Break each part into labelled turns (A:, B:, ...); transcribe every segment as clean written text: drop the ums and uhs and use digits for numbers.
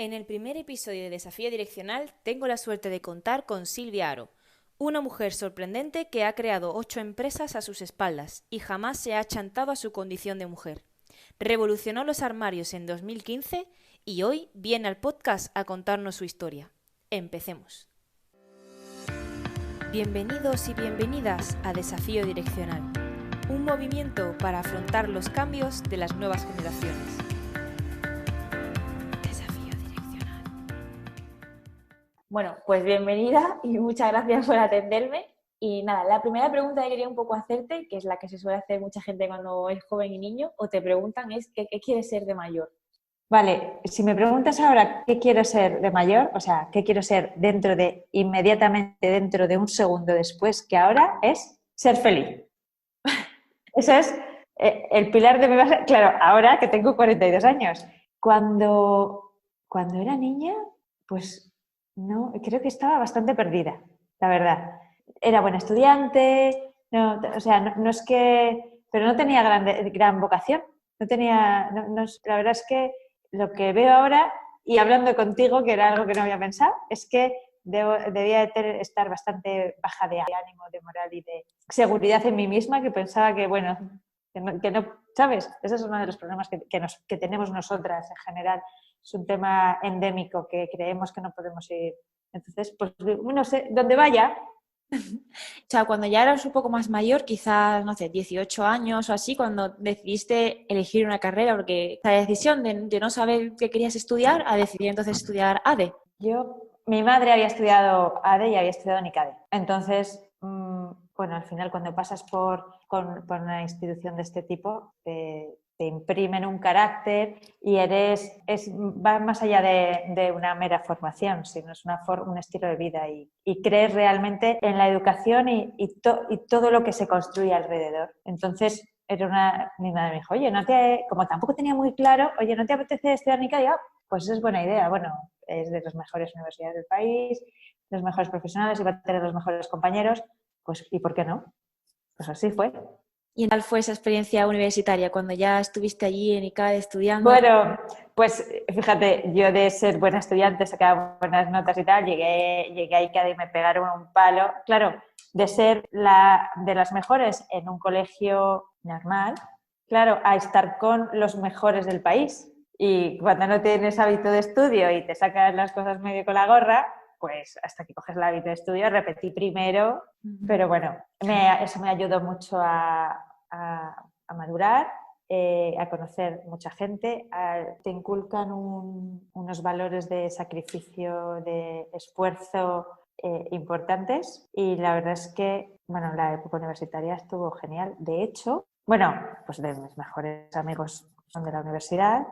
A: En el primer episodio de Desafío Direccional tengo la suerte de contar con Silvia Aro, una mujer sorprendente que ha creado 8 empresas a sus espaldas y jamás se ha achantado a su condición de mujer. Revolucionó los armarios en 2015 y hoy viene al podcast a contarnos su historia. Empecemos. Bienvenidos y bienvenidas a Desafío Direccional, un movimiento para afrontar los cambios de las nuevas generaciones.
B: Bueno, pues bienvenida y muchas gracias por atenderme. Y nada, la primera pregunta que quería un poco hacerte, que es la que se suele hacer mucha gente cuando es joven y niño, o te preguntan es ¿qué quieres ser de mayor?
C: Vale, si me preguntas ahora qué quiero ser de mayor, o sea, qué quiero ser inmediatamente dentro de un segundo después que ahora, es ser feliz. Eso es el pilar de mi base. Claro, ahora que tengo 42 años. Cuando era niña, pues no, creo que estaba bastante perdida, la verdad. Era buena estudiante, no, o sea, no es que, pero no tenía gran vocación. No tenía, la verdad es que lo que veo ahora, y hablando contigo, que era algo que no había pensado, es que debía estar bastante baja de ánimo, de moral y de seguridad en mí misma, que pensaba que, bueno, que no, ¿sabes? Ese es uno de los problemas que tenemos nosotras en general. Es un tema endémico que creemos que no podemos ir. Entonces, pues no sé, donde vaya.
B: O sea, cuando ya eras un poco más mayor, quizás, no sé, 18 años o así, cuando decidiste elegir una carrera, porque esa decisión de no saber qué querías estudiar, a decidir entonces estudiar ADE.
C: Mi madre había estudiado ADE y había estudiado NICADE. Entonces, bueno, al final cuando pasas por una institución de este tipo, te imprimen un carácter y va más allá de una mera formación, sino es un estilo de vida y crees realmente en la educación y todo lo que se construye alrededor. Entonces, mi madre me dijo, oye, como tampoco tenía muy claro, oye, ¿no te apetece estudiar NICADE? Pues es buena idea. Bueno, es de las mejores universidades del país, de los mejores profesionales y va a tener los mejores compañeros, pues ¿y por qué no? Pues así fue.
B: ¿Y tal fue esa experiencia universitaria cuando ya estuviste allí en ICADE estudiando?
C: Bueno, pues fíjate, yo de ser buena estudiante, sacaba buenas notas y tal, llegué ahí que me pegaron un palo. Claro, de ser de las mejores en un colegio normal, claro, a estar con los mejores del país. Y cuando no tienes hábito de estudio y te sacas las cosas medio con la gorra, pues hasta que coges el hábito de estudio, repetí primero, pero bueno, eso me ayudó mucho a madurar, a conocer mucha gente, te inculcan unos valores de sacrificio, de esfuerzo importantes y la verdad es que, bueno, la época universitaria estuvo genial. De hecho, bueno, pues de mis mejores amigos son de la universidad.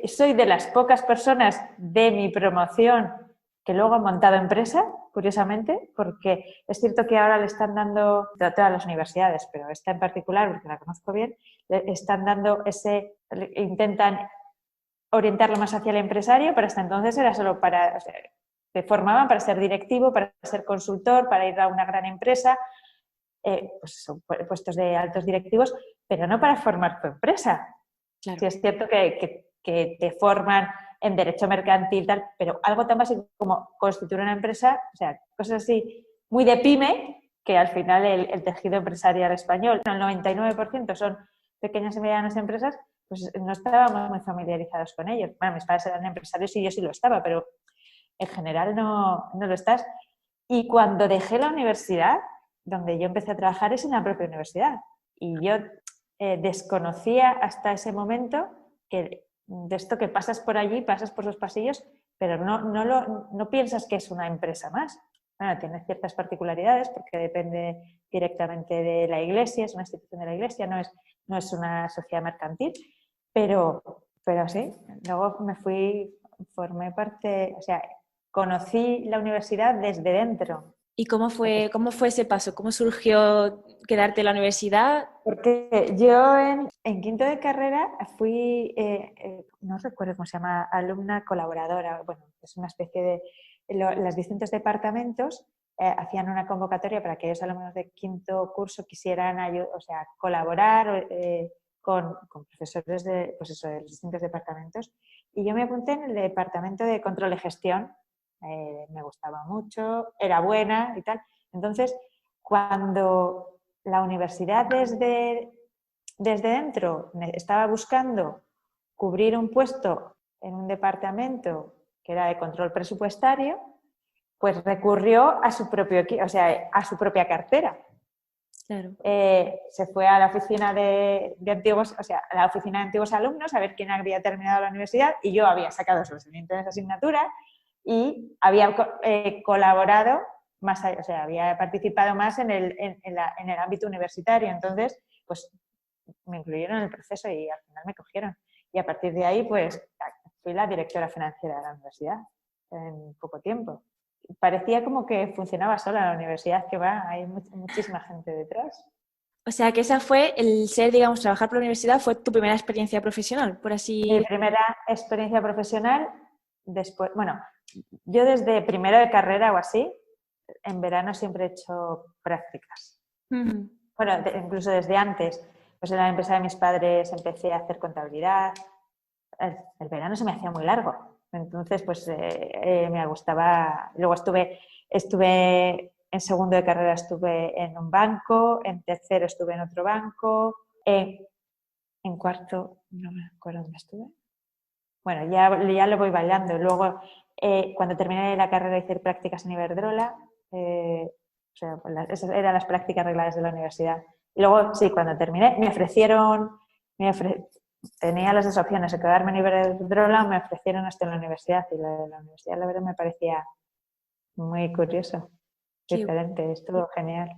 C: Soy de las pocas personas de mi promoción que luego han montado empresa, curiosamente, porque es cierto que ahora le están dando, a todas las universidades, pero esta en particular, porque la conozco bien, le están dando intentan orientarlo más hacia el empresario, pero hasta entonces era solo o sea, te formaban para ser directivo, para ser consultor, para ir a una gran empresa, pues son puestos de altos directivos, pero no para formar tu empresa.
B: Claro.
C: Sí, es cierto que te forman en derecho mercantil, tal, pero algo tan básico como constituir una empresa, o sea, cosas así muy de pyme, que al final el tejido empresarial español, el 99% son pequeñas y medianas empresas, pues no estábamos muy familiarizados con ellos. Bueno, mis padres eran empresarios y yo sí lo estaba, pero en general no lo estás. Y cuando dejé la universidad, donde yo empecé a trabajar es en la propia universidad. Y yo desconocía hasta ese momento que de esto que pasas por allí, pasas por los pasillos, pero no piensas que es una empresa más. Bueno, tiene ciertas particularidades porque depende directamente de la iglesia, es una institución de la iglesia, no es una sociedad mercantil, pero sí, luego formé parte, o sea, conocí la universidad desde dentro.
B: ¿Y cómo fue ese paso? ¿Cómo surgió quedarte en la universidad?
C: Porque yo en quinto de carrera fui, no recuerdo cómo se llama, alumna colaboradora. Bueno, es una especie de... Los distintos departamentos hacían una convocatoria para que aquellos alumnos de quinto curso quisieran colaborar con profesores de, pues eso, de los distintos departamentos, y yo me apunté en el departamento de control y gestión. Me gustaba mucho, era buena y tal. Entonces, cuando la universidad desde dentro estaba buscando cubrir un puesto en un departamento que era de control presupuestario, pues recurrió a su propio, o sea, a su propia cartera.
B: Claro.
C: Se fue a la oficina de antiguos, o sea, a la oficina de antiguos alumnos a ver quién había terminado la universidad, y yo había sacado sobresaliente en esa asignatura y había colaborado más, o sea, había participado más en el ámbito universitario. Entonces, pues me incluyeron en el proceso y al final me cogieron. Y a partir de ahí, pues fui la directora financiera de la universidad en poco tiempo. Parecía como que funcionaba sola la universidad, que va, hay muchísima gente detrás.
B: O sea, que esa fue el ser, digamos, trabajar por la universidad fue tu primera experiencia profesional, por así...
C: Mi primera experiencia profesional, después, bueno, yo desde primero de carrera o así, en verano siempre he hecho prácticas.
B: Uh-huh.
C: Bueno, incluso desde antes, pues en la empresa de mis padres empecé a hacer contabilidad. El verano se me hacía muy largo, entonces pues me gustaba. Luego estuve en segundo de carrera, estuve en un banco, en tercero estuve en otro banco, en cuarto no me acuerdo dónde estuve. Bueno, ya lo voy bailando. Luego, cuando terminé la carrera, hice prácticas en Iberdrola. O sea, esas eran las prácticas regladas de la universidad. Y luego, sí, cuando terminé, tenía las dos opciones, de quedarme en Iberdrola o me ofrecieron esto en la universidad. Y la universidad, la verdad, me parecía muy curioso, diferente, estuvo genial.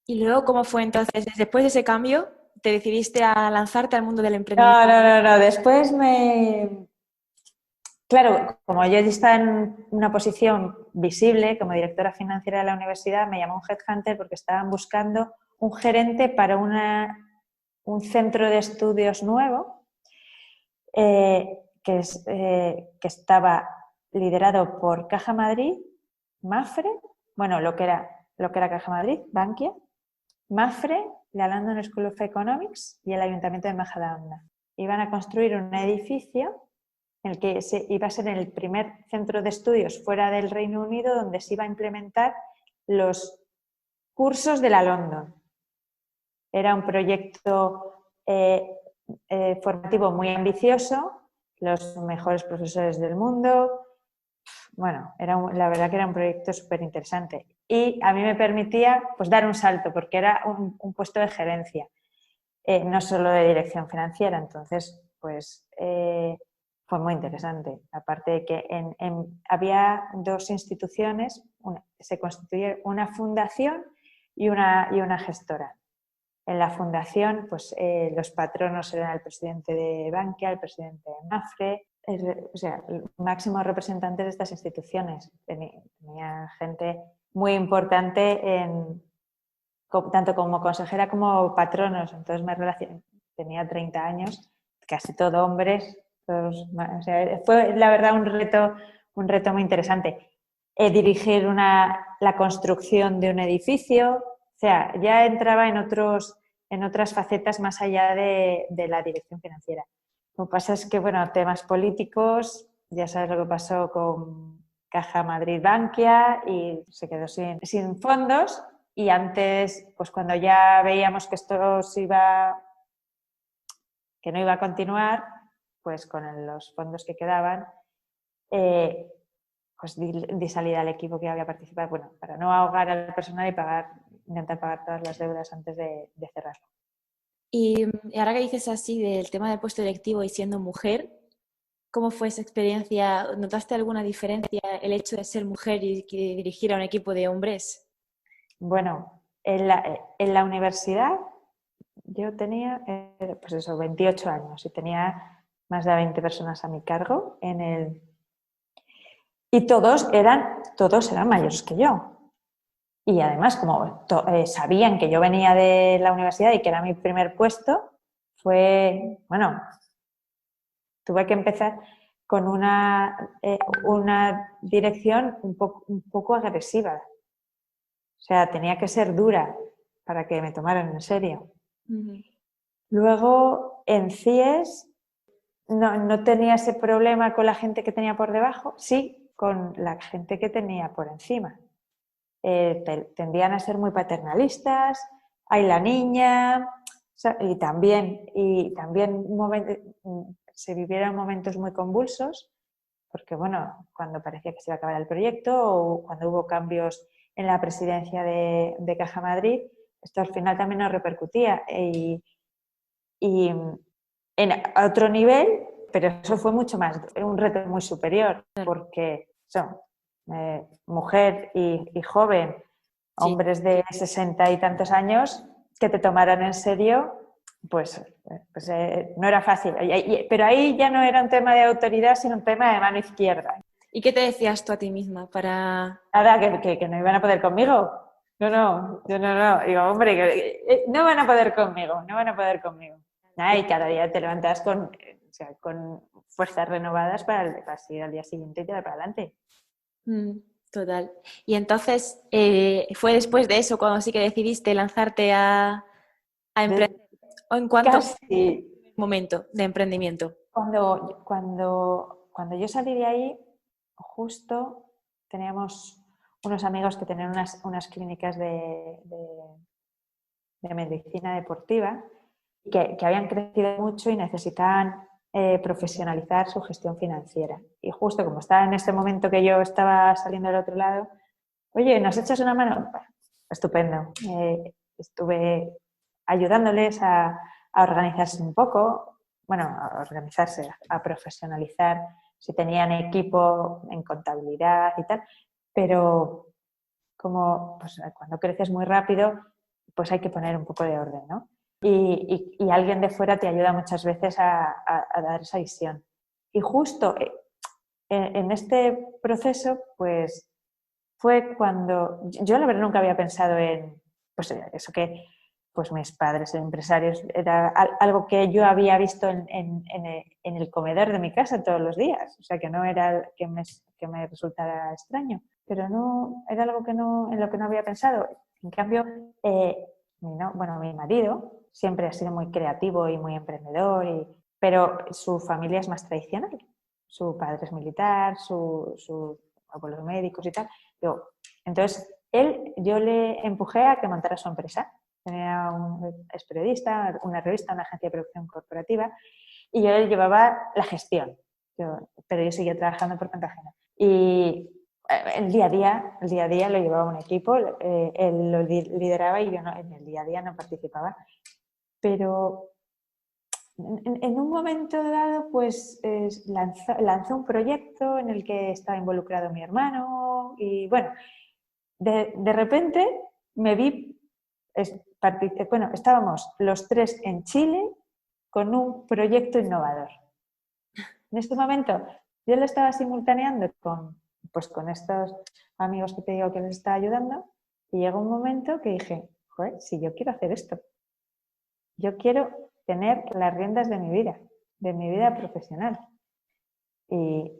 B: Y luego, ¿cómo fue entonces? Después de ese cambio, ¿te decidiste a lanzarte al mundo del emprendimiento?
C: No. Después Claro, como yo ya estaba en una posición visible como directora financiera de la universidad, me llamó un headhunter porque estaban buscando un gerente para un centro de estudios nuevo que estaba liderado por Caja Madrid, Mapfre, bueno, lo que era Caja Madrid, Bankia, Mapfre, la London School of Economics y el Ayuntamiento de Majadahonda. Iban a construir un edificio en el que iba a ser el primer centro de estudios fuera del Reino Unido donde se iba a implementar los cursos de la London. Era un proyecto formativo muy ambicioso, los mejores profesores del mundo. Bueno, la verdad que era un proyecto súper interesante. Y a mí me permitía pues, dar un salto, porque era un puesto de gerencia, no solo de dirección financiera. Entonces, pues fue muy interesante. Aparte de que había dos instituciones, se constituye una fundación y una gestora. En la fundación, pues los patronos eran el presidente de Bankia, el presidente de Mapfre, o sea, máximos representantes de estas instituciones. Tenía gente muy importante tanto como consejera como patronos. Entonces tenía 30 años, casi todo hombres. O sea, fue la verdad un reto muy interesante. Dirigir la construcción de un edificio, o sea, ya entraba en otras facetas más allá de la dirección financiera. Lo que pasa es que, bueno, temas políticos, ya sabes lo que pasó con Caja Madrid Bankia y se quedó sin fondos. Y antes, pues cuando ya veíamos que esto que no iba a continuar, pues con los fondos que quedaban, pues di salida al equipo que había participado, bueno, para no ahogar al personal y intentar pagar todas las deudas antes de cerrarlo.
B: Y ahora que dices así del tema del puesto directivo y siendo mujer, ¿cómo fue esa experiencia? ¿Notaste alguna diferencia el hecho de ser mujer y dirigir a un equipo de hombres?
C: Bueno, en la universidad yo tenía, pues eso, 28 años y tenía más de 20 personas a mi cargo y todos eran mayores que yo. Y además, como sabían que yo venía de la universidad y que era mi primer puesto, tuve que empezar con una dirección un poco agresiva. O sea, tenía que ser dura para que me tomaran en serio.
B: Uh-huh.
C: Luego, en CIES no tenía ese problema con la gente que tenía por debajo, sí con la gente que tenía por encima. Tendían a ser muy paternalistas, hay la niña, y también se vivieron momentos muy convulsos, porque bueno, cuando parecía que se iba a acabar el proyecto o cuando hubo cambios en la presidencia de Caja Madrid, esto al final también nos repercutía y en otro nivel, pero eso fue mucho más, un reto muy superior, porque son mujer y joven,
B: Sí.
C: hombres de 60 y tantos años, que te tomaran en serio, pues no era fácil. Pero ahí ya no era un tema de autoridad, sino un tema de mano izquierda.
B: ¿Y qué te decías tú a ti misma para...?
C: Nada, que no iban a poder conmigo. No. Digo, hombre, que no van a poder conmigo, no van a poder conmigo. Nada, y cada día te levantas con fuerzas renovadas para seguir al día siguiente y tirar para adelante.
B: Total. Y entonces, ¿fue después de eso cuando sí que decidiste lanzarte a emprender? ¿O en cuánto
C: Casi.
B: momento de emprendimiento?
C: Cuando yo salí de ahí, justo teníamos unos amigos que tenían unas clínicas de medicina deportiva que habían crecido mucho y necesitaban profesionalizar su gestión financiera. Y justo como estaba en este momento que yo estaba saliendo del otro lado, oye, ¿nos echas una mano? Bueno, estupendo. Estuve ayudándoles a organizarse un poco, bueno, a organizarse, a profesionalizar si tenían equipo en contabilidad y tal, pero como pues, cuando creces muy rápido, pues hay que poner un poco de orden, ¿no? Y alguien de fuera te ayuda muchas veces a dar esa visión. Y justo en este proceso, pues fue cuando yo la verdad nunca había pensado en pues eso que pues mis padres empresarios era algo que yo había visto en el comedor de mi casa todos los días, o sea que no era que me resultara extraño, pero no era algo que no en lo que no había pensado. En cambio, mi marido siempre ha sido muy creativo y muy emprendedor, pero su familia es más tradicional. Su padre es militar, sus abuelos médicos y tal. Entonces, yo le empujé a que montara su empresa. Es periodista, una revista, una agencia de producción corporativa, y yo le llevaba la gestión, pero yo seguía trabajando por cuenta ajena. Y el día a día lo llevaba un equipo, él lo lideraba y yo en el día a día no participaba. Pero en un momento dado, pues lanzó un proyecto en el que estaba involucrado mi hermano y bueno, de repente me vi, estábamos los tres en Chile con un proyecto innovador. En este momento yo lo estaba simultaneando con estos amigos que te digo que les estaba ayudando y llegó un momento que dije, joder, si yo quiero hacer esto, yo quiero tener las riendas de mi vida profesional. Y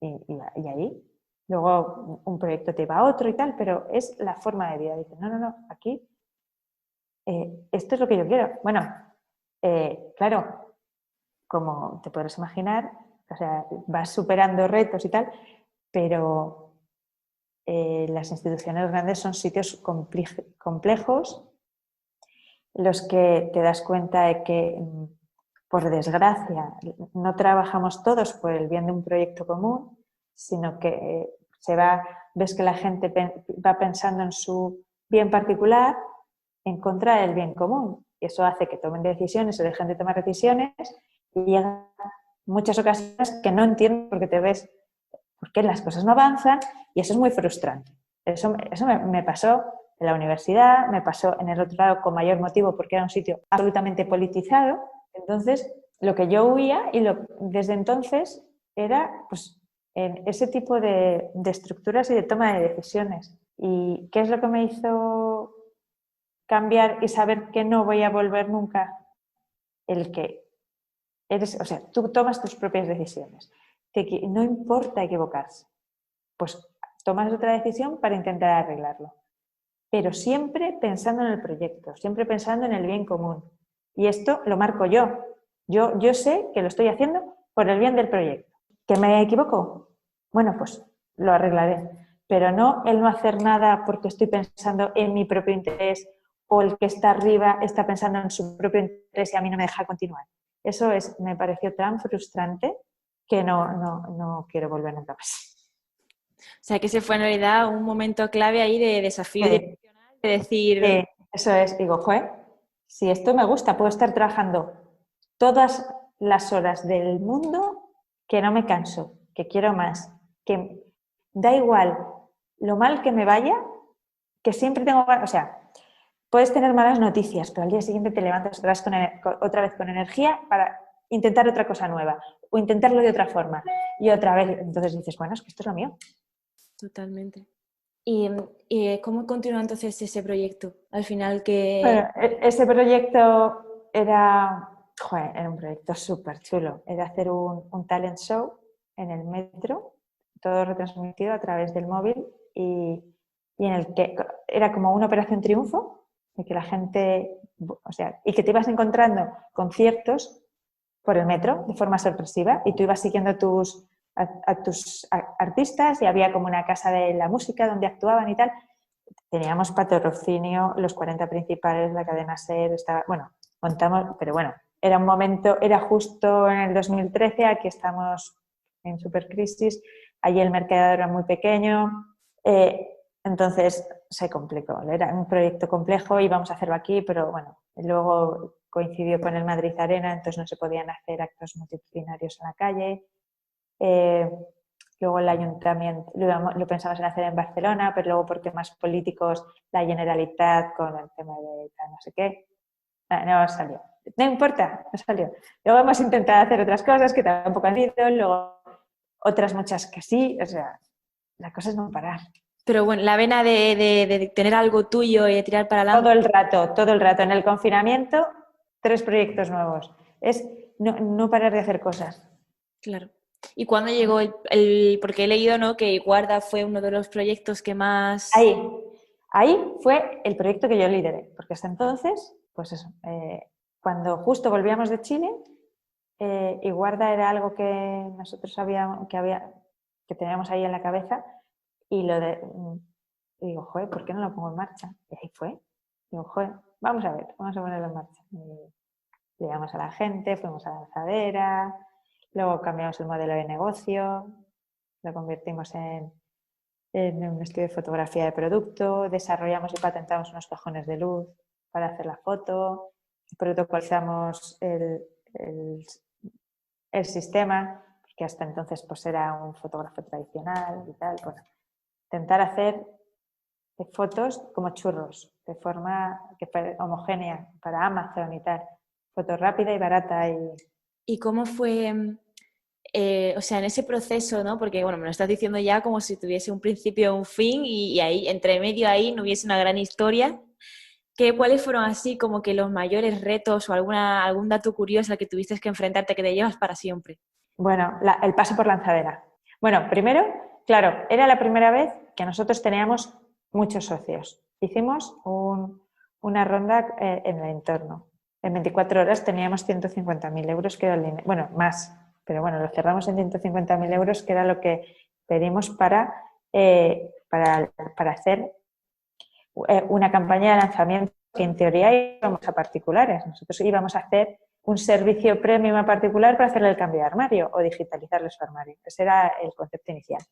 C: ahí, luego un proyecto te va a otro y tal, pero es la forma de vida. Dices, no, aquí, esto es lo que yo quiero. Bueno, claro, como te podrás imaginar, o sea, vas superando retos y tal, pero las instituciones grandes son sitios complejos, los que te das cuenta de que, por desgracia, no trabajamos todos por el bien de un proyecto común, sino que ves que la gente va pensando en su bien particular en contra del bien común. Y eso hace que tomen decisiones o dejen de tomar decisiones y llegan muchas ocasiones que no entienden por qué te ves, por qué las cosas no avanzan y eso es muy frustrante. Eso me pasó en la universidad, me pasó en el otro lado con mayor motivo porque era un sitio absolutamente politizado. Entonces, lo que yo huía desde entonces era pues, en ese tipo de estructuras y de toma de decisiones. ¿Y qué es lo que me hizo cambiar y saber que no voy a volver nunca? El que tú tomas tus propias decisiones. No importa equivocarse. Pues tomas otra decisión para intentar arreglarlo. Pero siempre pensando en el proyecto, siempre pensando en el bien común. Y esto lo marco yo. Yo sé que lo estoy haciendo por el bien del proyecto. ¿Que me equivoco? Bueno, pues lo arreglaré. Pero no el no hacer nada porque estoy pensando en mi propio interés o el que está arriba está pensando en su propio interés y a mí no me deja continuar. Eso me pareció tan frustrante que no quiero volver nunca más.
B: O sea, que ese fue en realidad un momento clave ahí de desafío
C: Sí,
B: direccional, de decir,
C: sí, eso es. Digo, joder, si esto me gusta, puedo estar trabajando todas las horas del mundo que no me canso, que quiero más, que da igual lo mal que me vaya, que siempre tengo ganas, o sea, puedes tener malas noticias, pero al día siguiente te levantas otra vez con energía para intentar otra cosa nueva o intentarlo de otra forma y otra vez. Entonces dices, bueno, es que esto es lo mío.
B: totalmente. ¿Y cómo continúa entonces ese proyecto? Al final que...
C: Bueno, ese proyecto era un proyecto súper chulo. Era hacer un talent show en el metro, todo retransmitido a través del móvil y en el que era como una operación triunfo, de que la gente, o sea, y que te ibas encontrando conciertos por el metro de forma sorpresiva y tú ibas siguiendo a tus artistas y había como una casa de la música donde actuaban y tal. Teníamos patrocinio, los 40 principales, la cadena SER, bueno, montamos, pero bueno, era un momento, era justo en el 2013, aquí estamos en supercrisis, allí el mercado era muy pequeño, entonces se complicó, era un proyecto complejo, íbamos a hacerlo aquí, pero bueno, luego coincidió con el Madrid Arena, entonces no se podían hacer actos multitudinarios en la calle. Luego el ayuntamiento, lo pensamos en hacer en Barcelona, pero luego por temas políticos, la Generalitat con el tema de no sé qué, no salió. No importa, no salió. Luego hemos intentado hacer otras cosas que tampoco han ido, luego otras muchas que sí, o sea, la cosa es no parar.
B: Pero bueno, la vena de tener algo tuyo y de tirar para adelante.
C: Todo el rato. En el confinamiento, 3 proyectos nuevos. Es no parar de hacer cosas.
B: Claro. ¿Y cuándo llegó porque he leído, ¿no?, que Guarda fue uno de los proyectos que más...
C: Ahí fue el proyecto que yo lideré, porque hasta entonces, pues eso, cuando justo volvíamos de Chile, y Guarda era algo que nosotros sabíamos que teníamos ahí en la cabeza, y y digo, joder, ¿por qué no lo pongo en marcha? Y ahí fue. Digo, joder, vamos a ver, vamos a ponerlo en marcha. Y llegamos a la gente, fuimos a la lanzadera, luego cambiamos el modelo de negocio, lo convertimos en un estudio de fotografía de producto, desarrollamos y patentamos unos cajones de luz para hacer la foto, protocolizamos el sistema, porque hasta entonces pues era un fotógrafo tradicional y tal. Bueno, intentar hacer fotos como churros, de forma homogénea para Amazon y tal. Foto rápida y barata.
B: ¿Y cómo fue, o sea, en ese proceso, ¿no? Porque, bueno, me lo estás diciendo ya como si tuviese un principio o un fin y ahí, entre medio ahí, no hubiese una gran historia. ¿Cuáles fueron así como que los mayores retos o algún dato curioso al que tuviste que enfrentarte que te llevas para siempre?
C: Bueno, el paso por lanzadera. Bueno, primero, claro, era la primera vez que nosotros teníamos muchos socios. Hicimos una ronda en el entorno. En 24 horas teníamos 150.000 euros, que era el dinero, bueno, más, pero bueno, lo cerramos en 150.000 euros, que era lo que pedimos para hacer una campaña de lanzamiento que en teoría íbamos a particulares. Nosotros íbamos a hacer un servicio premium a particular para hacerle el cambio de armario o digitalizarle su armario. Ese era el concepto inicial.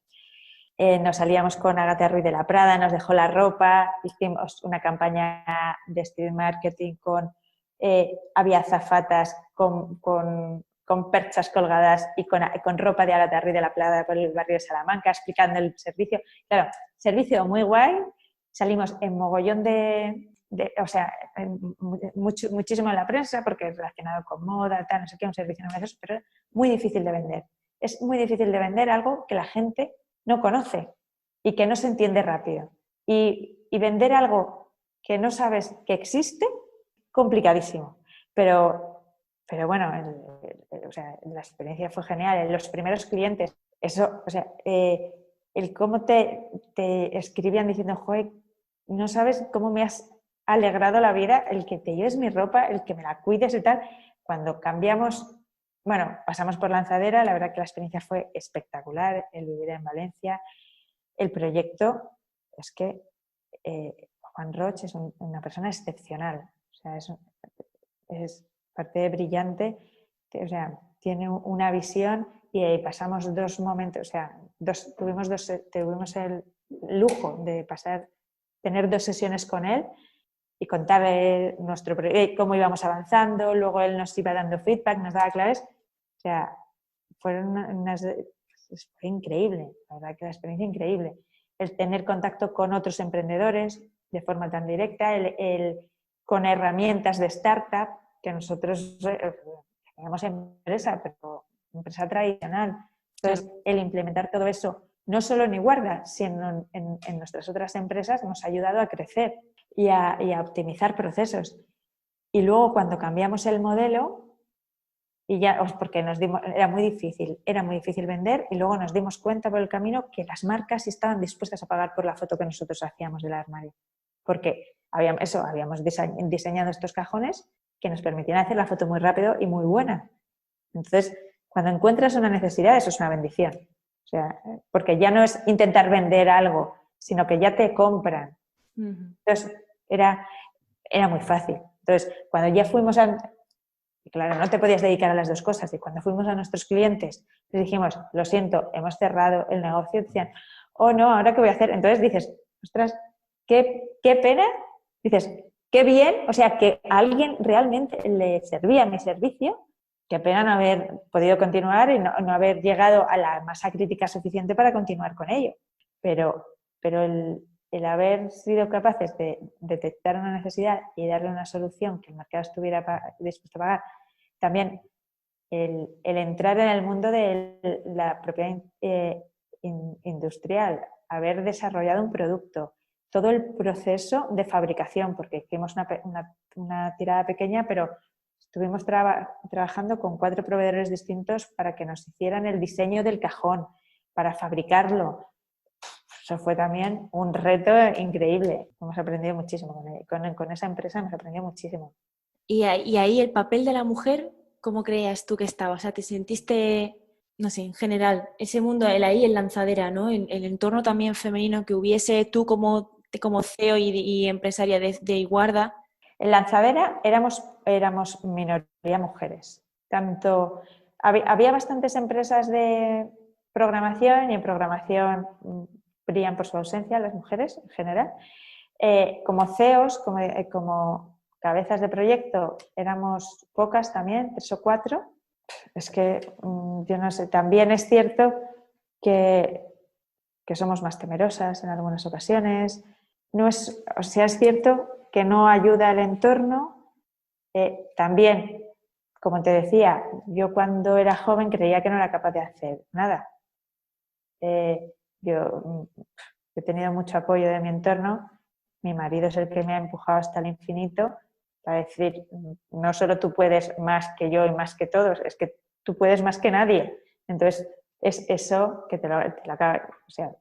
C: Nos salíamos con Agatha Ruiz de la Prada, nos dejó la ropa, hicimos una campaña de street marketing había azafatas con perchas colgadas y con ropa de Agatha Ruiz de la Prada por el barrio de Salamanca, explicando el servicio. Claro, servicio muy guay, salimos en mogollón o sea, muchísimo en la prensa porque es relacionado con moda, tal, no sé qué, un servicio novedoso, pero es muy difícil de vender. Es muy difícil de vender algo que la gente no conoce y que no se entiende rápido. Y vender algo que no sabes que existe, complicadísimo. Pero bueno, o sea, la experiencia fue genial. Los primeros clientes, eso, o sea, el cómo te escribían diciendo, joder, no sabes cómo me has alegrado la vida el que te lleves mi ropa, el que me la cuides y tal. cuando cambiamos, bueno, pasamos por Lanzadera, la verdad que la experiencia fue espectacular, el vivir en Valencia. El proyecto es que Juan Roig es una persona excepcional, o sea, es parte de brillante, o sea, tiene una visión y pasamos 2 momentos, o sea, tuvimos el lujo de tener 2 sesiones con él y contarle cómo íbamos avanzando, luego él nos iba dando feedback, nos daba claves, o sea, fue increíble, la verdad que la experiencia increíble. El tener contacto con otros emprendedores de forma tan directa, con herramientas de startup, que nosotros tenemos empresa, pero empresa tradicional. Entonces, el implementar todo eso, no solo en Iguarda, sino en nuestras otras empresas, nos ha ayudado a crecer y a optimizar procesos. Y luego, cuando cambiamos el modelo, y ya, porque era muy difícil vender, y luego nos dimos cuenta por el camino que las marcas sí estaban dispuestas a pagar por la foto que nosotros hacíamos del armario. Porque habíamos diseñado estos cajones que nos permitían hacer la foto muy rápido y muy buena. Entonces, cuando encuentras una necesidad, eso es una bendición. O sea, porque ya no es intentar vender algo, sino que ya te compran. Entonces, era muy fácil. Entonces, cuando ya fuimos claro, no te podías dedicar a las 2 cosas. Y cuando fuimos a nuestros clientes, les dijimos, lo siento, hemos cerrado el negocio, decían, oh no, ¿ahora qué voy a hacer? Entonces dices, ostras, qué pena. Dices, qué bien, o sea, que a alguien realmente le servía mi servicio, qué pena no haber podido continuar y no haber llegado a la masa crítica suficiente para continuar con ello. Pero el haber sido capaces de detectar una necesidad y darle una solución que el mercado estuviera dispuesto a pagar, también el entrar en el mundo de la propiedad industrial, haber desarrollado un producto, todo el proceso de fabricación, porque hicimos una tirada pequeña, pero estuvimos trabajando con 4 proveedores distintos para que nos hicieran el diseño del cajón, para fabricarlo. Eso fue también un reto increíble. Hemos aprendido muchísimo con esa empresa, hemos aprendido muchísimo.
B: Y ahí el papel de la mujer, ¿cómo creías tú que estaba? O sea, ¿te sentiste, no sé, en general, ese mundo, ahí en Lanzadera, ¿no? En el entorno también femenino que hubiese tú como CEO y empresaria de Iguarda?
C: En Lanzadera éramos minoría mujeres. Había bastantes empresas de programación y en programación brillan por su ausencia las mujeres en general. Como CEOs, como cabezas de proyecto, éramos pocas también, 3 o 4. Es que yo no sé, también es cierto que somos más temerosas en algunas ocasiones. O sea, es cierto que no ayuda el entorno. También, como te decía, yo cuando era joven creía que no era capaz de hacer nada. Yo he tenido mucho apoyo de mi entorno. Mi marido es el que me ha empujado hasta el infinito para decir, no solo tú puedes más que yo y más que todos, es que tú puedes más que nadie. Entonces, es eso que te lo acaba, o sea,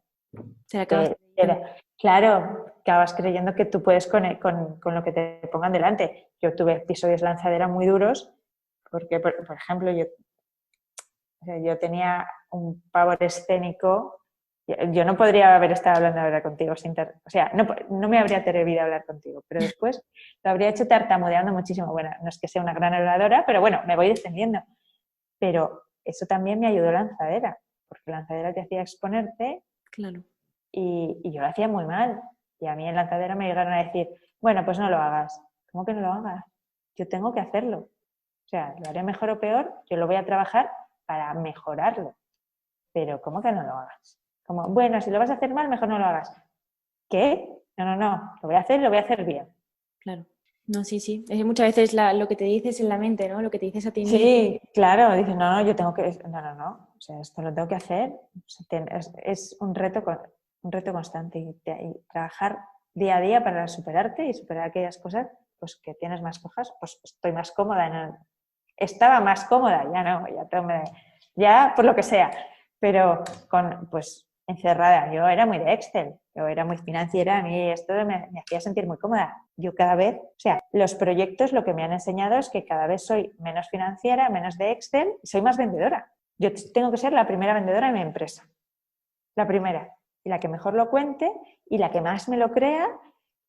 C: claro, acabas creyendo que tú puedes con lo que te pongan delante. Yo tuve episodios Lanzadera muy duros porque, por ejemplo, yo tenía un power escénico. Yo no podría haber estado hablando ahora contigo o sea, no me habría atrevido a hablar contigo, pero después lo habría hecho tartamudeando muchísimo. Bueno, no es que sea una gran oradora, pero bueno, me voy defendiendo. Pero eso también me ayudó Lanzadera, porque Lanzadera te hacía exponerte.
B: Claro.
C: Y yo lo hacía muy mal. Y a mí en Lanzadera me llegaron a decir, bueno, pues no lo hagas. ¿Cómo que no lo hagas? Yo tengo que hacerlo. O sea, lo haré mejor o peor, yo lo voy a trabajar para mejorarlo. Pero ¿cómo que no lo hagas? Como, bueno, si lo vas a hacer mal, mejor no lo hagas. ¿Qué? No, lo voy a hacer y lo voy a hacer bien.
B: Claro. No, sí. Muchas veces lo que te dices en la mente, ¿no? Lo que te dices a ti mismo.
C: Sí, claro. Dices, no, yo tengo que... No. O sea, esto lo tengo que hacer. Es un reto constante y trabajar día a día para superarte y superar aquellas cosas pues, que tienes más cojas. Pues estoy más cómoda. Estaba más cómoda, ya no, ya por lo que sea. Pero encerrada. Yo era muy de Excel, yo era muy financiera, a mí esto me hacía sentir muy cómoda. Yo cada vez, o sea, los proyectos lo que me han enseñado es que cada vez soy menos financiera, menos de Excel, y soy más vendedora. Yo tengo que ser la primera vendedora de mi empresa. La primera. Y la que mejor lo cuente, y la que más me lo crea,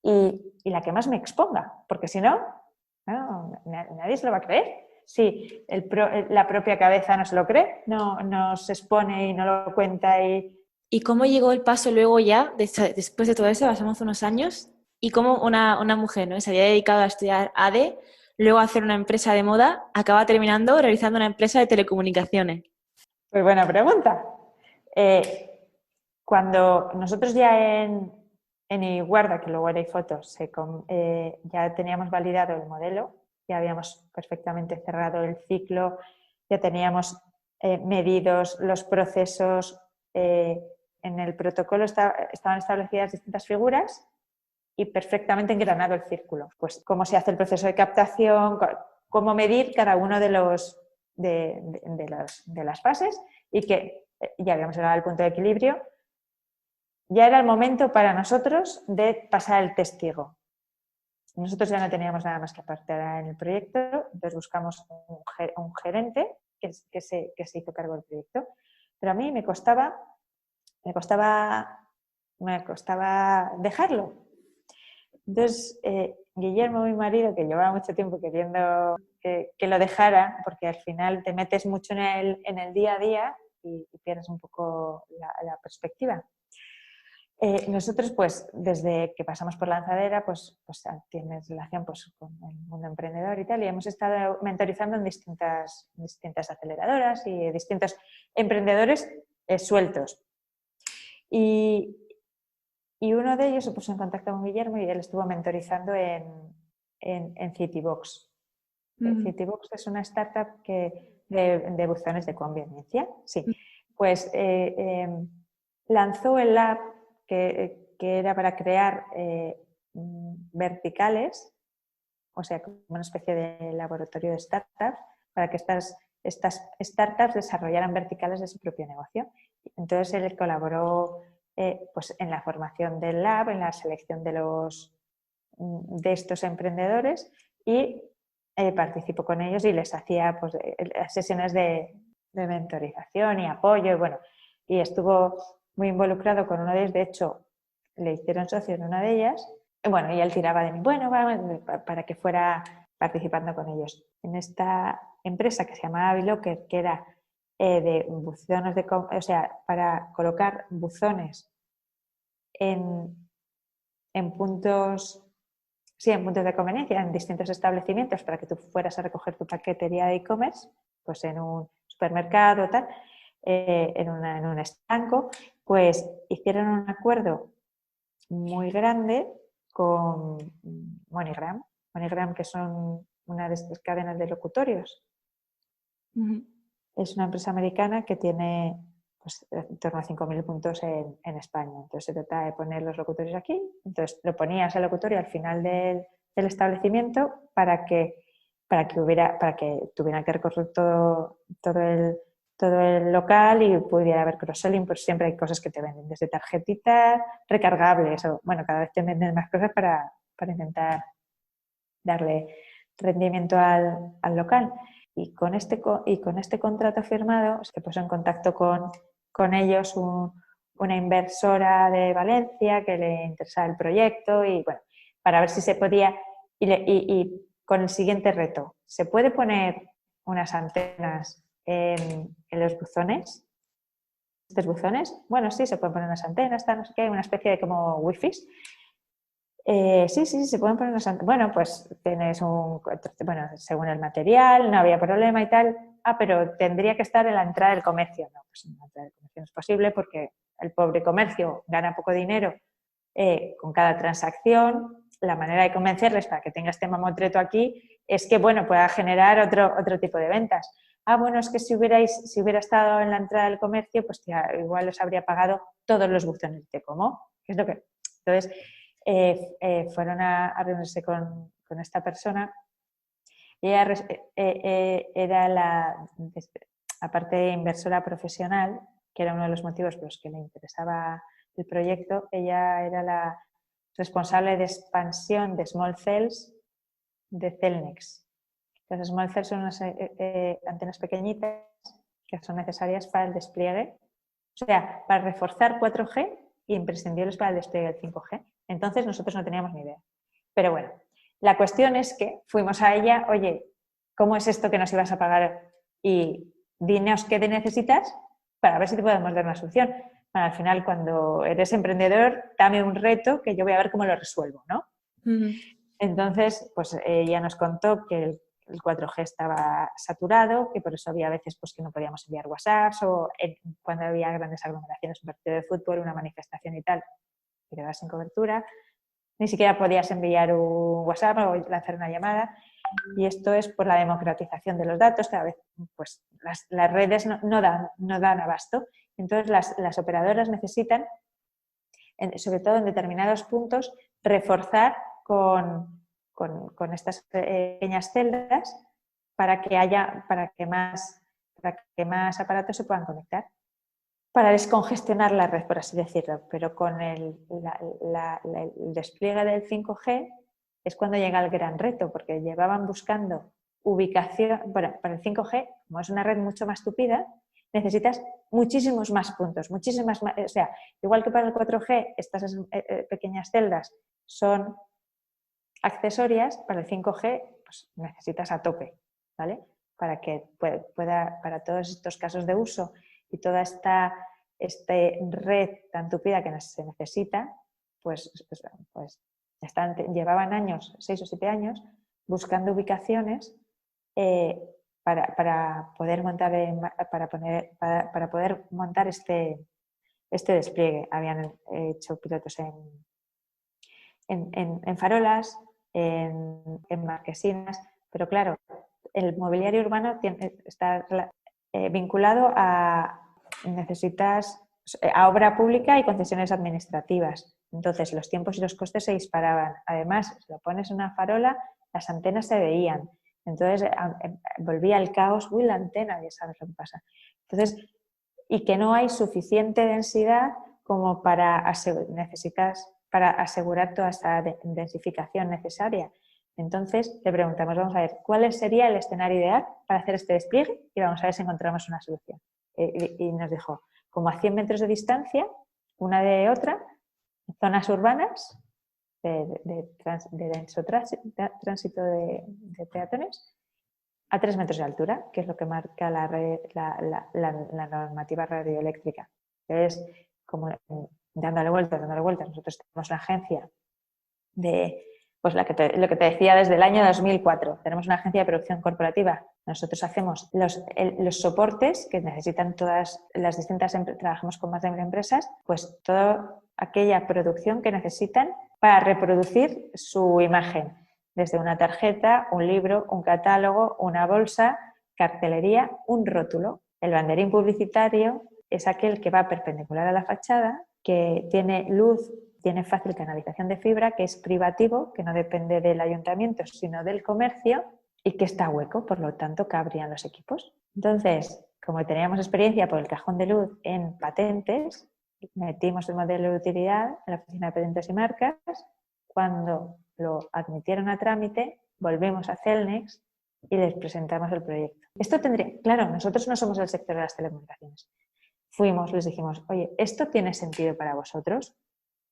C: y la que más me exponga. Porque si no, nadie se lo va a creer. Si la propia cabeza no se lo cree, no se expone y no lo cuenta.
B: ¿Y cómo llegó el paso luego ya, después de todo eso, pasamos unos años, y cómo una mujer, ¿no?, que se había dedicado a estudiar ADE, luego a hacer una empresa de moda, acaba terminando realizando una empresa de telecomunicaciones?
C: Pues buena pregunta. Cuando nosotros ya en Iguarda, que luego era iFotos, ya teníamos validado el modelo, ya habíamos perfectamente cerrado el ciclo, ya teníamos medidos los procesos, en el protocolo estaban establecidas distintas figuras y perfectamente engranado el círculo. Pues cómo se hace el proceso de captación, cómo medir cada uno de las fases, y que ya habíamos llegado al punto de equilibrio. Ya era el momento para nosotros de pasar el testigo. Nosotros ya no teníamos nada más que aportar en el proyecto, entonces buscamos un gerente que se hizo cargo del proyecto. Pero a mí me costaba dejarlo. Entonces, Guillermo, mi marido, que llevaba mucho tiempo queriendo que lo dejara, porque al final te metes mucho en el día a día y pierdes un poco la perspectiva. Nosotros, pues, desde que pasamos por Lanzadera, pues tienes relación pues, con el mundo emprendedor y tal, y hemos estado mentorizando en distintas aceleradoras y distintos emprendedores sueltos. Y uno de ellos se puso en contacto con Guillermo y él estuvo mentorizando en Citybox. Citybox es una startup de buzones de conveniencia. Sí. Pues lanzó el lab que era para crear verticales, o sea, como una especie de laboratorio de startups, para que estas startups desarrollaran verticales de su propio negocio. Entonces él colaboró pues en la formación del lab, en la selección de estos emprendedores, y participó con ellos y les hacía pues, sesiones de mentorización y apoyo, y estuvo muy involucrado con uno de ellos. De hecho, le hicieron socio en una de ellas, y él tiraba de mí, para que fuera participando con ellos. En esta empresa que se llamaba Bilocker, que era de buzones para colocar buzones en puntos de conveniencia, en distintos establecimientos, para que tú fueras a recoger tu paquetería de e-commerce, pues en un supermercado o tal, en un estanco, pues hicieron un acuerdo muy grande con MoneyGram. MoneyGram, que son una de estas cadenas de locutorios. Es una empresa americana que tiene pues, en torno a 5.000 puntos en España. Entonces se trata de poner los locutorios aquí. Entonces lo ponías el locutorio al final del establecimiento para que tuvieran que recorrer todo el local y pudiera haber cross-selling. Pues siempre hay cosas que te venden, desde tarjetitas recargables, cada vez te venden más cosas para intentar darle rendimiento al local. Y con este contrato firmado se puso en contacto con ellos una inversora de Valencia que le interesaba el proyecto, y para ver si se podía, y con el siguiente reto: ¿se puede poner unas antenas en los buzones? ¿Estos buzones? Bueno, sí, se pueden poner unas antenas, no sé qué, una especie de como wifi. Sí, se pueden poner unas antenas. Bueno, pues tienes según el material, no había problema y tal. Pero tendría que estar en la entrada del comercio. No, pues en la entrada del comercio no es posible, porque el pobre comercio gana poco dinero con cada transacción. La manera de convencerles para que tenga este mamotreto aquí es que, pueda generar otro tipo de ventas. Es que si hubiera estado en la entrada del comercio, pues igual les habría pagado todos los buzones. ¿Cómo? ¿Qué es lo que...? Entonces, fueron a reunirse con esta persona. Ella era aparte de inversora profesional, que era uno de los motivos por los que le interesaba el proyecto, ella era la responsable de expansión de Small Cells de Cellnex. Las Small Cells son unas antenas pequeñitas que son necesarias para el despliegue, o sea, para reforzar 4G y imprescindibles para el despliegue del 5G. Entonces nosotros no teníamos ni idea. Pero bueno, la cuestión es que fuimos a ella, oye, ¿cómo es esto que nos ibas a pagar? Y dinos qué te necesitas para ver si te podemos dar una solución. Bueno, al final, cuando eres emprendedor, dame un reto que yo voy a ver cómo lo resuelvo, ¿no? Entonces, pues ella nos contó que el 4G estaba saturado, que por eso había veces pues, que no podíamos enviar WhatsApps o cuando había grandes aglomeraciones, un partido de fútbol, una manifestación y tal, que quedaba sin cobertura. Ni siquiera podías enviar un WhatsApp o lanzar una llamada. Y esto es por la democratización de los datos. Cada vez pues, las redes no dan abasto. Entonces, las operadoras necesitan, sobre todo en determinados puntos, reforzar con estas pequeñas celdas para que más aparatos se puedan conectar, para descongestionar la red, por así decirlo. Pero con el despliegue del 5G es cuando llega el gran reto, porque llevaban buscando ubicación. Bueno, para el 5G, como es una red mucho más tupida, necesitas muchísimos más puntos, muchísimas más, o sea, igual que para el 4G, estas pequeñas celdas son accesorias, para el 5G pues necesitas a tope, ¿vale? Para que para todos estos casos de uso y toda esta red tan tupida que se necesita, pues llevaban años, 6 o 7 años, buscando ubicaciones para poder montar este despliegue. Habían hecho pilotos en farolas, en marquesinas, pero claro, el mobiliario urbano está vinculado a obra pública y concesiones administrativas. Entonces, los tiempos y los costes se disparaban. Además, si lo pones en una farola, las antenas se veían. Entonces, volvía el caos. Uy, la antena, ya sabes lo que pasa. Entonces, y que no hay suficiente densidad como para asegurar toda esta densificación necesaria. Entonces, le preguntamos, vamos a ver, ¿cuál sería el escenario ideal para hacer este despliegue? Y vamos a ver si encontramos una solución. Y nos dijo, como a 100 metros de distancia, una de otra, zonas urbanas de denso tránsito de peatones, a 3 metros de altura, que es lo que marca la normativa radioeléctrica. Es como dándole vueltas. Nosotros tenemos una agencia pues lo que te decía desde el año 2004. Tenemos una agencia de producción corporativa. Nosotros hacemos los soportes que necesitan todas las distintas empresas, trabajamos con más de 1000 empresas, pues toda aquella producción que necesitan para reproducir su imagen, desde una tarjeta, un libro, un catálogo, una bolsa, cartelería, un rótulo. El banderín publicitario es aquel que va perpendicular a la fachada, que tiene luz, tiene fácil canalización de fibra, que es privativo, que no depende del ayuntamiento, sino del comercio y que está hueco, por lo tanto cabrían los equipos. Entonces, como teníamos experiencia por el cajón de luz en patentes, metimos el modelo de utilidad en la Oficina de Patentes y Marcas. Cuando lo admitieron a trámite, volvimos a Cellnex y les presentamos el proyecto. Claro, nosotros no somos del sector de las telecomunicaciones. Les dijimos, oye, ¿esto tiene sentido para vosotros?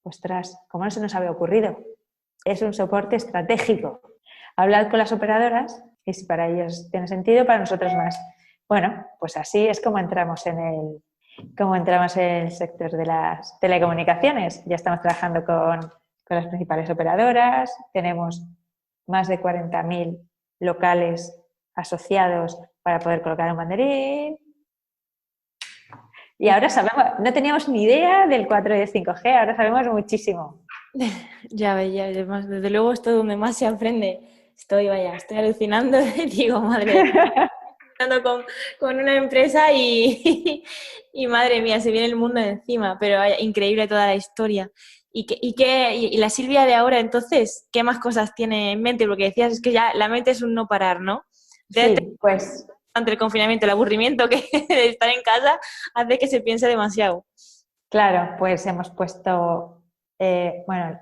C: Ostras, ¿cómo no se nos había ocurrido? Es un soporte estratégico. Hablad con las operadoras y si para ellos tiene sentido, para nosotros más. Bueno, pues así es como entramos en el sector de las telecomunicaciones. Ya estamos trabajando con las principales operadoras, tenemos más de 40.000 locales asociados para poder colocar un banderín. Y ahora sabemos, no teníamos ni idea del 4 y del 5G, ahora sabemos muchísimo.
A: Ya, desde luego esto es donde más se aprende. Estoy alucinando, digo, madre, estoy con una empresa y madre mía, se viene el mundo encima, pero increíble toda la historia. Y la Silvia de ahora, entonces, ¿qué más cosas tiene en mente? Porque decías, es que ya la mente es un no parar, ¿no?
C: Sí, pues
B: ante el confinamiento, el aburrimiento que de estar en casa hace que se piense demasiado.
C: Claro, pues hemos puesto, bueno,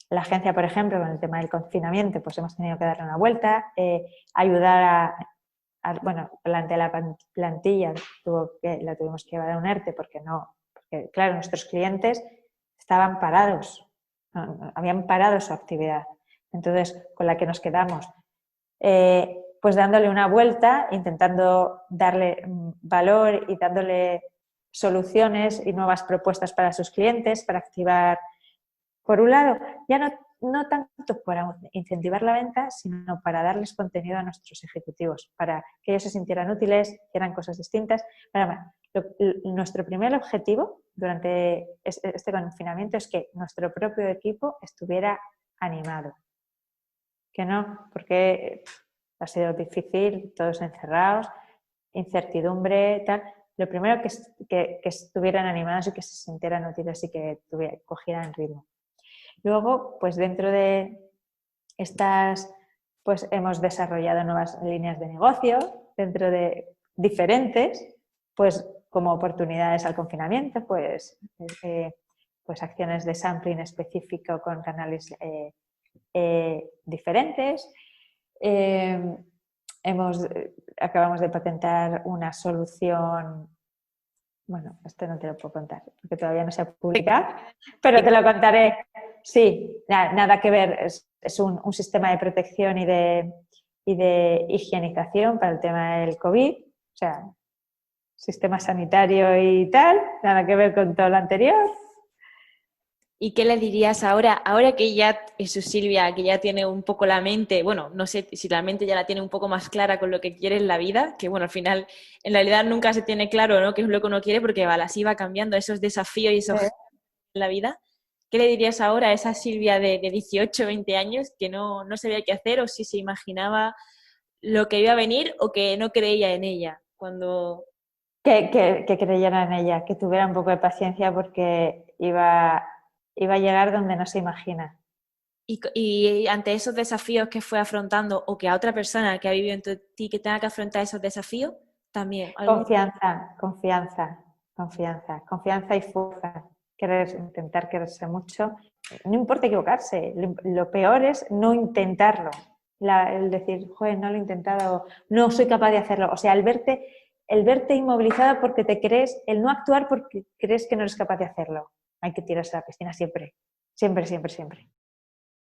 C: la agencia, por ejemplo, con el tema del confinamiento, pues hemos tenido que darle una vuelta, ayudar bueno, la plantilla la tuvimos que llevar a un ERTE porque claro, nuestros clientes estaban parados, habían parado su actividad. Entonces, con la que nos quedamos, pues dándole una vuelta, intentando darle valor y dándole soluciones y nuevas propuestas para sus clientes, para activar, por un lado, ya no tanto para incentivar la venta, sino para darles contenido a nuestros ejecutivos, para que ellos se sintieran útiles, hicieran cosas distintas. Nuestro primer objetivo durante este confinamiento es que nuestro propio equipo estuviera animado. Que no, porque ha sido difícil, todos encerrados, incertidumbre, tal. Lo primero que estuvieran animados y que se sintieran útiles y que cogieran ritmo. Luego, pues dentro de estas, pues hemos desarrollado nuevas líneas de negocio, dentro de diferentes, pues como oportunidades al confinamiento, pues acciones de sampling específico con canales diferentes. Acabamos de patentar una solución, bueno, esto no te lo puedo contar porque todavía no se ha publicado, pero te lo contaré. Sí, nada que ver, es un sistema de protección y de higienización para el tema del COVID, o sea, sistema sanitario y tal, nada que ver con todo lo anterior.
B: ¿Y qué le dirías ahora que ya es su Silvia, que ya tiene un poco la mente, bueno, no sé si la mente ya la tiene un poco más clara con lo que quiere en la vida, que bueno, al final, en realidad nunca se tiene claro, ¿no?, qué es lo que uno quiere, porque así va cambiando esos desafíos y esos en la vida. ¿Qué le dirías ahora a esa Silvia de 18, 20 años que no sabía qué hacer o si se imaginaba lo que iba a venir o que no creía en ella cuando...
C: Que creyera en ella, que tuviera un poco de paciencia porque iba a llegar donde no se imagina.
B: Y ante esos desafíos que fue afrontando o que a otra persona que ha vivido en ti que tenga que afrontar esos desafíos, también.
C: Confianza y fuerza. Intentar quererse mucho. No importa equivocarse, lo peor es no intentarlo. El decir, joder, no lo he intentado, no soy capaz de hacerlo. O sea, el verte inmovilizada porque te crees, el no actuar porque crees que no eres capaz de hacerlo. Hay que tirarse a la piscina siempre, siempre, siempre, siempre.